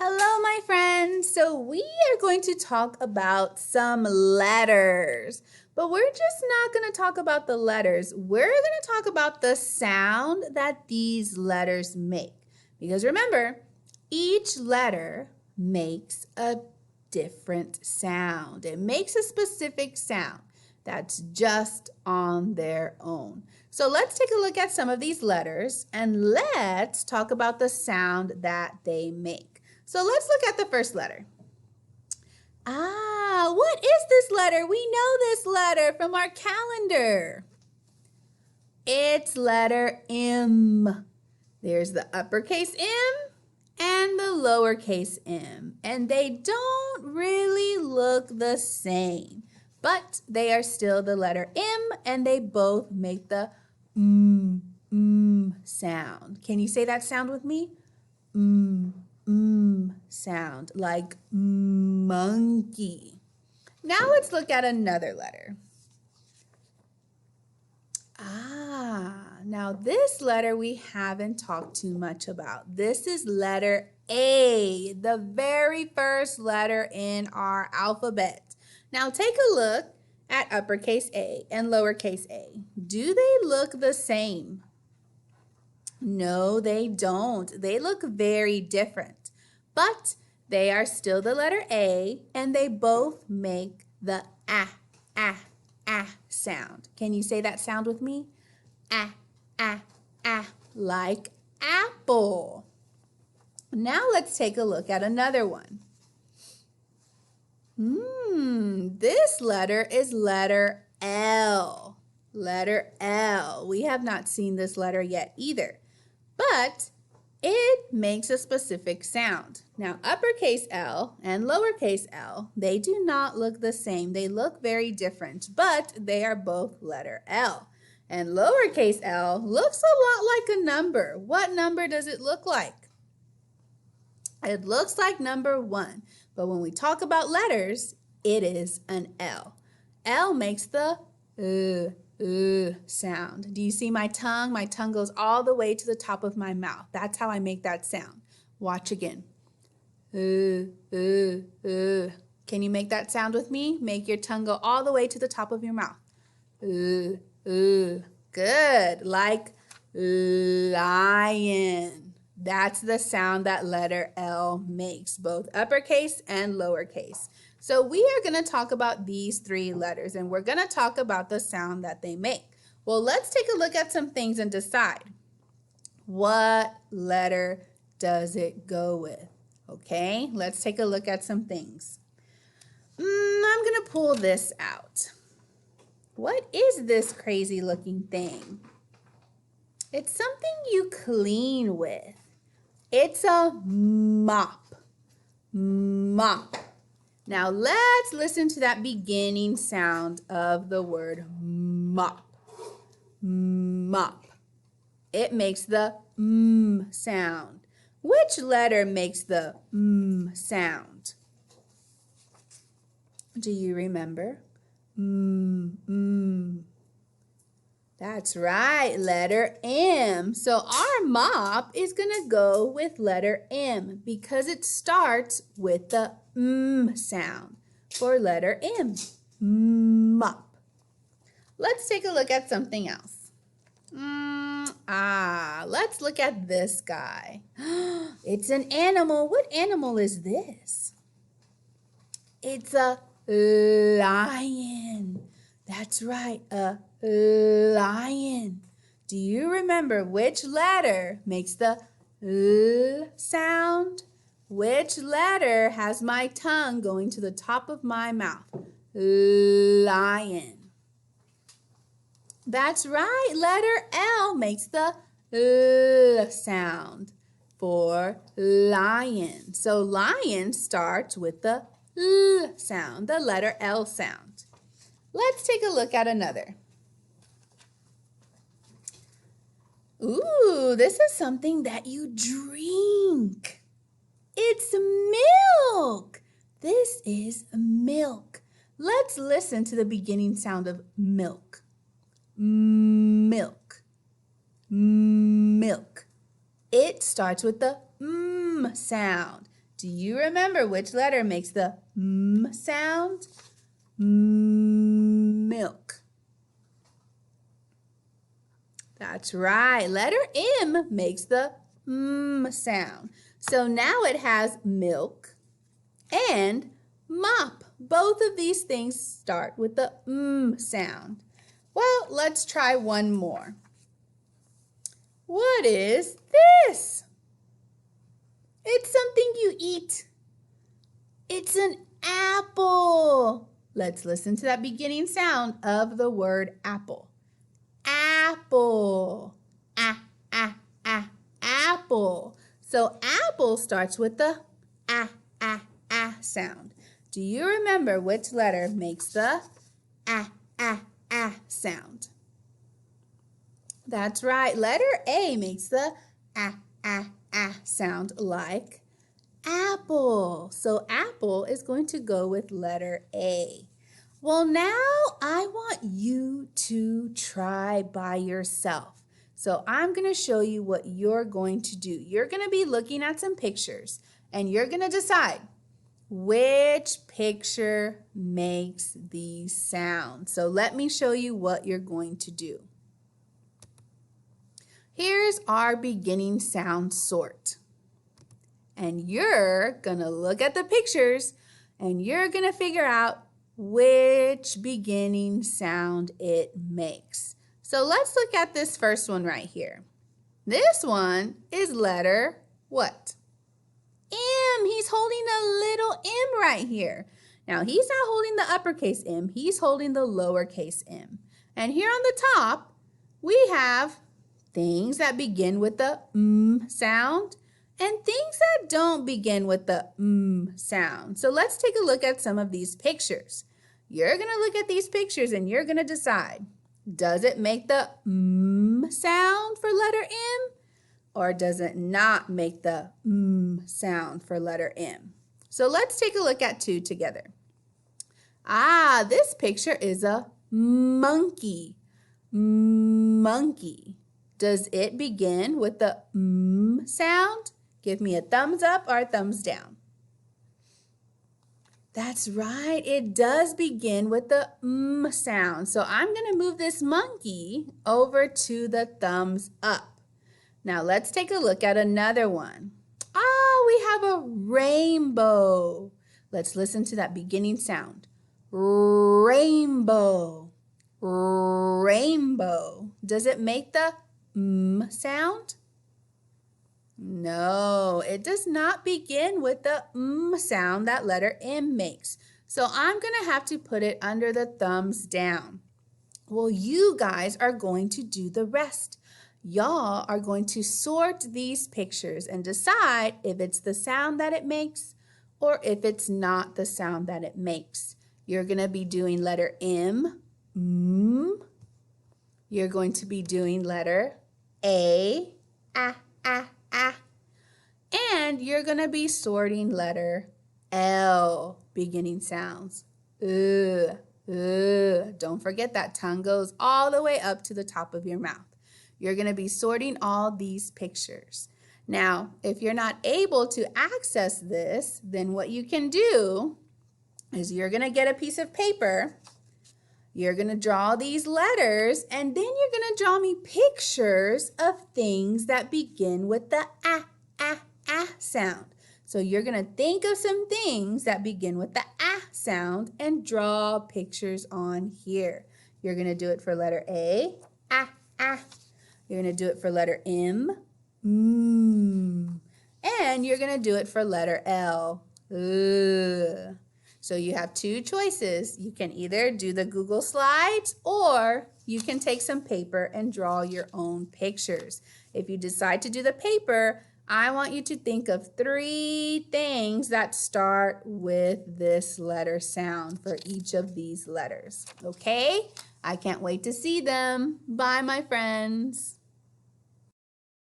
Hello, my friends. So we are going to talk about some letters, but we're just not going to talk about the letters. We're going to talk about the sound that these letters make. Because remember, each letter makes a different sound. It makes a specific sound that's just on their own. So let's take a look at some of these letters and let's talk about the sound that they make. So let's look at the first letter. What is this letter? We know this letter from our calendar. It's letter M. There's the uppercase M and the lowercase m, and they don't really look the same, but they are still the letter M, and they both make the sound. Can you say that sound with me? Sound, like monkey. Now let's look at another letter. Now this letter we haven't talked too much about. This is letter A, the very first letter in our alphabet. Now take a look at uppercase A and lowercase a. Do they look the same? No, they don't. They look very different, but they are still the letter A, and they both make the ah sound. Can you say that sound with me? Ah, like apple. Now let's take a look at another one. This letter is letter L. Letter L. We have not seen this letter yet either, but it makes a specific sound. Now, uppercase L and lowercase l, they do not look the same. They look very different, but they are both letter L. And lowercase l looks a lot like a number. What number does it look like? It looks like number 1, but when we talk about letters, it is an L. L makes the sound. Do you see my tongue? My tongue goes all the way to the top of my mouth. That's how I make that sound. Watch again. Can you make that sound with me? Make your tongue go all the way to the top of your mouth. Good. Like lion. That's the sound that letter L makes, both uppercase and lowercase. So we are going to talk about these 3 letters, and we're going to talk about the sound that they make. Well, let's take a look at some things and decide. What letter does it go with? Okay, let's take a look at some things. I'm going to pull this out. What is this crazy looking thing? It's something you clean with. It's a mop. Mop. Now let's listen to that beginning sound of the word mop. Mop. It makes the sound. Which letter makes the sound? Do you remember? That's right, letter M. So our mop is going to go with letter M because it starts with the sound for letter M. Mop. Let's take a look at something else. Let's look at this guy. It's an animal. What animal is this? It's a lion. That's right, a lion. Do you remember which letter makes the L sound? Which letter has my tongue going to the top of my mouth? Lion. That's right, letter L makes the L sound for lion. So lion starts with the L sound, the letter L sound. Let's take a look at another. This is something that you drink. It's milk. This is milk. Let's listen to the beginning sound of milk. Milk. Milk. It starts with the sound. Do you remember which letter makes the M sound? Milk. That's right. Letter M makes the M sound. So now it has milk and mop. Both of these things start with the M sound. Well, let's try one more. What is this? It's something you eat. It's an apple. Let's listen to that beginning sound of the word apple. Apple. Apple. So apple starts with the sound. Do you remember which letter makes the sound? That's right. Letter A makes the sound like apple. So apple is going to go with letter A. Well, now I want you to try by yourself. So I'm going to show you what you're going to do. You're going to be looking at some pictures and you're going to decide which picture makes these sounds. So let me show you what you're going to do. Here's our beginning sound sort. And you're going to look at the pictures and you're going to figure out which beginning sound it makes. So let's look at this first one right here. This one is letter what? M. He's holding a little M right here. Now he's not holding the uppercase M, he's holding the lowercase m. And here on the top, we have things that begin with the M sound and things that don't begin with the M sound. So let's take a look at some of these pictures. You're going to look at these pictures and you're going to decide, does it make the M sound for letter M? Or does it not make the M sound for letter M? So let's take a look at two together. This picture is a monkey. Monkey. Does it begin with the M sound? Give me a thumbs up or a thumbs down. That's right, it does begin with the M sound. So I'm going to move this monkey over to the thumbs up. Now let's take a look at another one. We have a rainbow. Let's listen to that beginning sound. Rainbow. Rainbow. Does it make the M sound? No, it does not begin with the M sound that letter M makes. So I'm going to have to put it under the thumbs down. Well, you guys are going to do the rest. Y'all are going to sort these pictures and decide if it's the sound that it makes or if it's not the sound that it makes. You're going to be doing letter M. You're going to be doing letter A. And you're going to be sorting letter L, beginning sounds. Don't forget that tongue goes all the way up to the top of your mouth. You're going to be sorting all these pictures. Now, if you're not able to access this, then what you can do is you're going to get a piece of paper. You're going to draw these letters, and then you're going to draw me pictures of things that begin with the sound. So you're going to think of some things that begin with the sound and draw pictures on here. You're going to do it for letter A, You're going to do it for letter M, and you're going to do it for letter L, So you have two choices. You can either do the Google Slides or you can take some paper and draw your own pictures. If you decide to do the paper, I want you to think of 3 things that start with this letter sound for each of these letters. Okay? I can't wait to see them. Bye, my friends.